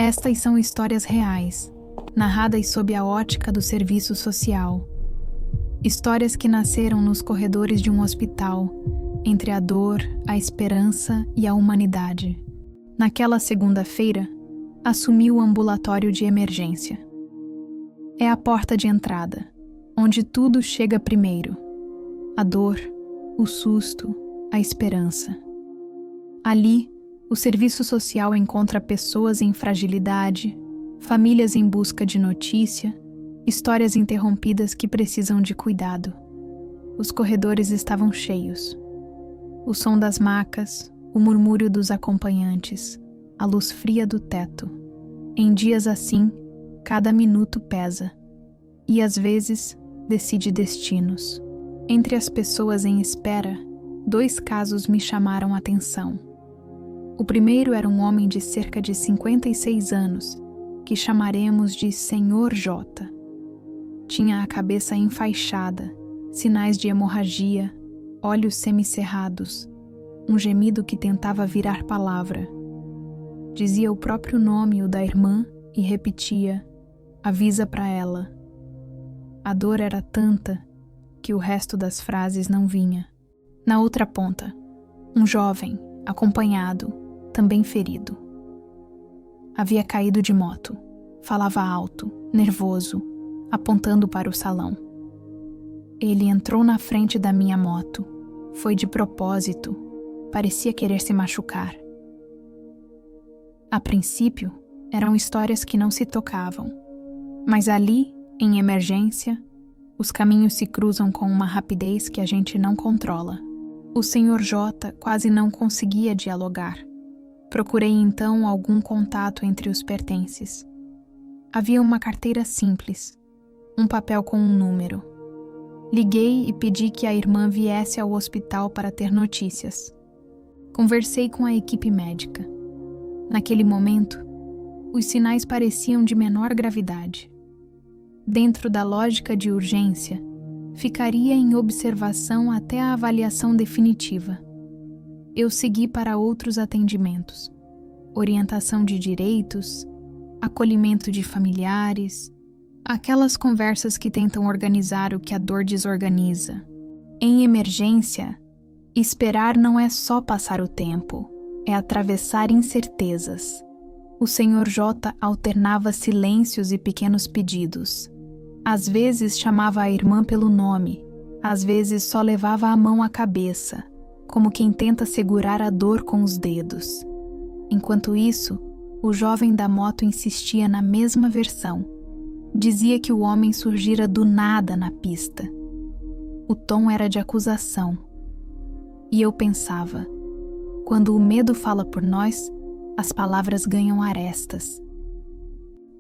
Estas são histórias reais, narradas sob a ótica do serviço social. Histórias que nasceram nos corredores de um hospital, entre a dor, a esperança e a humanidade. Naquela segunda-feira, assumi o ambulatório de emergência. É a porta de entrada, onde tudo chega primeiro. A dor, o susto, a esperança. Ali, o serviço social encontra pessoas em fragilidade, famílias em busca de notícia, histórias interrompidas que precisam de cuidado. Os corredores estavam cheios. O som das macas, o murmúrio dos acompanhantes, a luz fria do teto. Em dias assim, cada minuto pesa e, às vezes, decide destinos. Entre as pessoas em espera, 2 casos me chamaram a atenção. O primeiro era um homem de cerca de 56 anos, que chamaremos de Senhor J. Tinha a cabeça enfaixada, sinais de hemorragia, olhos semicerrados, um gemido que tentava virar palavra. Dizia o próprio nome, o da irmã, e repetia: avisa pra ela. A dor era tanta que o resto das frases não vinha. Na outra ponta, um jovem, acompanhado, também ferido. Havia caído de moto, falava alto, nervoso, apontando para o salão. Ele entrou na frente da minha moto. Foi de propósito. Parecia querer se machucar. A princípio, eram histórias que não se tocavam. Mas ali, em emergência, os caminhos se cruzam com uma rapidez que a gente não controla. O Sr. J quase não conseguia dialogar. Procurei então algum contato entre os pertences. Havia uma carteira simples, um papel com um número. Liguei e pedi que a irmã viesse ao hospital para ter notícias. Conversei com a equipe médica. Naquele momento, os sinais pareciam de menor gravidade. Dentro da lógica de urgência, ficaria em observação até a avaliação definitiva. Eu segui para outros atendimentos, orientação de direitos, acolhimento de familiares, aquelas conversas que tentam organizar o que a dor desorganiza. Em emergência, esperar não é só passar o tempo, é atravessar incertezas. O Sr. J alternava silêncios e pequenos pedidos. Às vezes chamava a irmã pelo nome, às vezes só levava a mão à cabeça, como quem tenta segurar a dor com os dedos. Enquanto isso, o jovem da moto insistia na mesma versão. Dizia que o homem surgira do nada na pista. O tom era de acusação. E eu pensava, quando o medo fala por nós, as palavras ganham arestas.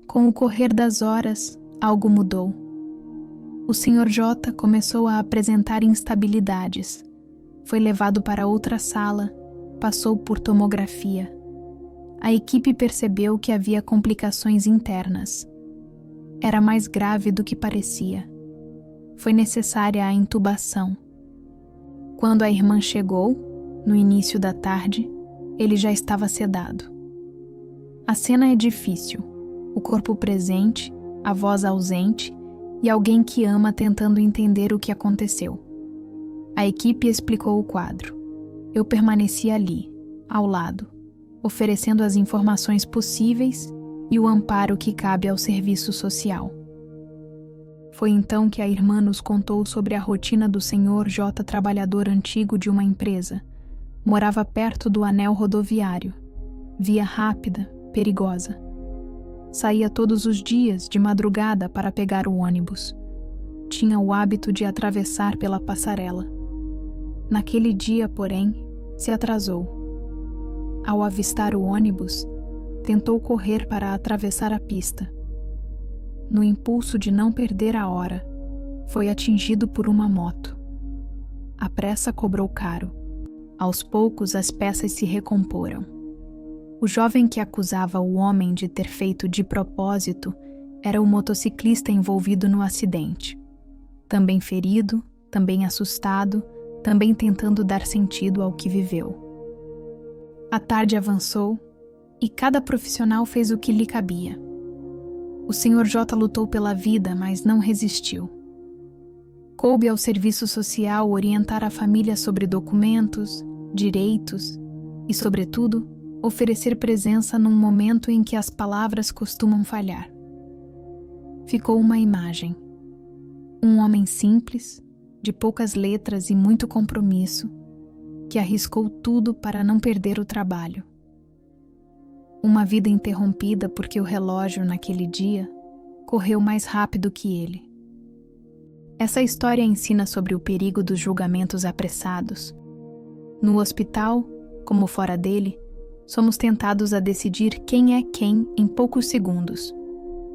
Com o correr das horas, algo mudou. O Sr. J começou a apresentar instabilidades. Foi levado para outra sala, passou por tomografia. A equipe percebeu que havia complicações internas. Era mais grave do que parecia. Foi necessária a intubação. Quando a irmã chegou, no início da tarde, ele já estava sedado. A cena é difícil. O corpo presente, a voz ausente e alguém que ama tentando entender o que aconteceu. A equipe explicou o quadro. Eu permaneci ali, ao lado, oferecendo as informações possíveis e o amparo que cabe ao serviço social. Foi então que a irmã nos contou sobre a rotina do Sr. J, trabalhador antigo de uma empresa. Morava perto do anel rodoviário. Via rápida, perigosa. Saía todos os dias, de madrugada, para pegar o ônibus. Tinha o hábito de atravessar pela passarela. Naquele dia, porém, se atrasou. Ao avistar o ônibus, tentou correr para atravessar a pista. No impulso de não perder a hora, foi atingido por uma moto. A pressa cobrou caro. Aos poucos, as peças se recomporam. O jovem que acusava o homem de ter feito de propósito era o motociclista envolvido no acidente. Também ferido, também assustado, também tentando dar sentido ao que viveu. A tarde avançou e cada profissional fez o que lhe cabia. O Sr. J lutou pela vida, mas não resistiu. Coube ao serviço social orientar a família sobre documentos, direitos e, sobretudo, oferecer presença num momento em que as palavras costumam falhar. Ficou uma imagem. Um homem simples, de poucas letras e muito compromisso, que arriscou tudo para não perder o trabalho. Uma vida interrompida porque o relógio, naquele dia, correu mais rápido que ele. Essa história ensina sobre o perigo dos julgamentos apressados. No hospital, como fora dele, somos tentados a decidir quem é quem em poucos segundos: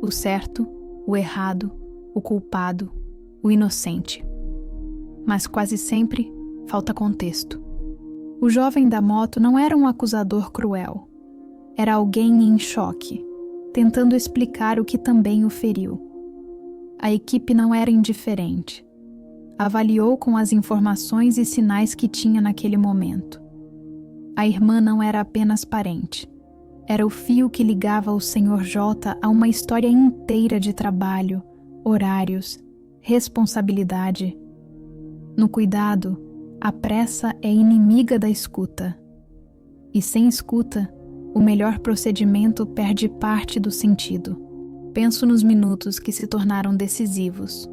o certo, o errado, o culpado, o inocente. Mas quase sempre falta contexto. O jovem da moto não era um acusador cruel. Era alguém em choque, tentando explicar o que também o feriu. A equipe não era indiferente. Avaliou com as informações e sinais que tinha naquele momento. A irmã não era apenas parente. Era o fio que ligava o Sr. J a uma história inteira de trabalho, horários, responsabilidade. No cuidado, a pressa é inimiga da escuta. E sem escuta, o melhor procedimento perde parte do sentido. Penso nos minutos que se tornaram decisivos.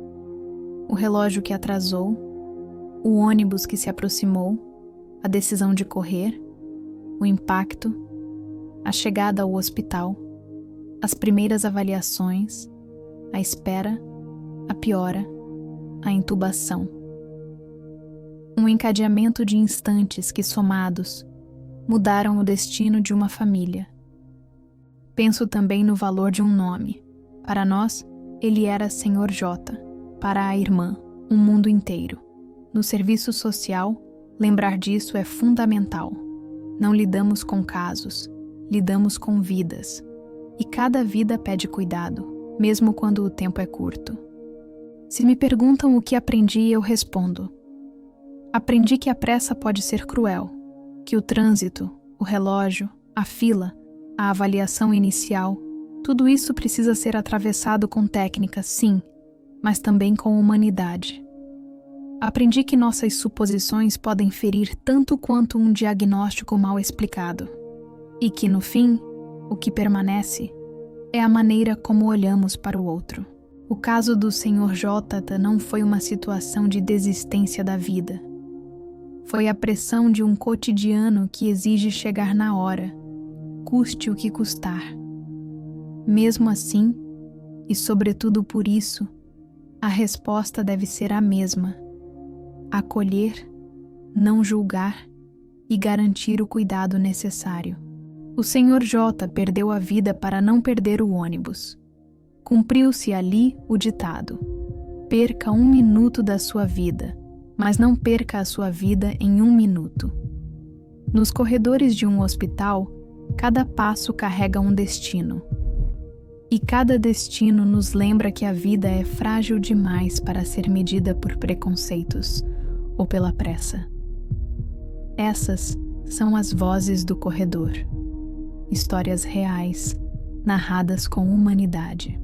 O relógio que atrasou, o ônibus que se aproximou, a decisão de correr, o impacto, a chegada ao hospital, as primeiras avaliações, a espera, a piora, a intubação. Um encadeamento de instantes que, somados, mudaram o destino de uma família. Penso também no valor de um nome. Para nós, ele era Sr. J. Para a irmã, um mundo inteiro. No serviço social, lembrar disso é fundamental. Não lidamos com casos, lidamos com vidas. E cada vida pede cuidado, mesmo quando o tempo é curto. Se me perguntam o que aprendi, eu respondo: aprendi que a pressa pode ser cruel, que o trânsito, o relógio, a fila, a avaliação inicial, tudo isso precisa ser atravessado com técnica, sim, mas também com humanidade. Aprendi que nossas suposições podem ferir tanto quanto um diagnóstico mal explicado, e que, no fim, o que permanece é a maneira como olhamos para o outro. O caso do Sr. J não foi uma situação de desistência da vida. Foi a pressão de um cotidiano que exige chegar na hora, custe o que custar. Mesmo assim, e sobretudo por isso, a resposta deve ser a mesma: acolher, não julgar e garantir o cuidado necessário. O Sr. J perdeu a vida para não perder o ônibus. Cumpriu-se ali o ditado: perca 1 minuto da sua vida, mas não perca a sua vida em 1 minuto. Nos corredores de um hospital, cada passo carrega um destino. E cada destino nos lembra que a vida é frágil demais para ser medida por preconceitos ou pela pressa. Essas são as vozes do corredor. Histórias reais, narradas com humanidade.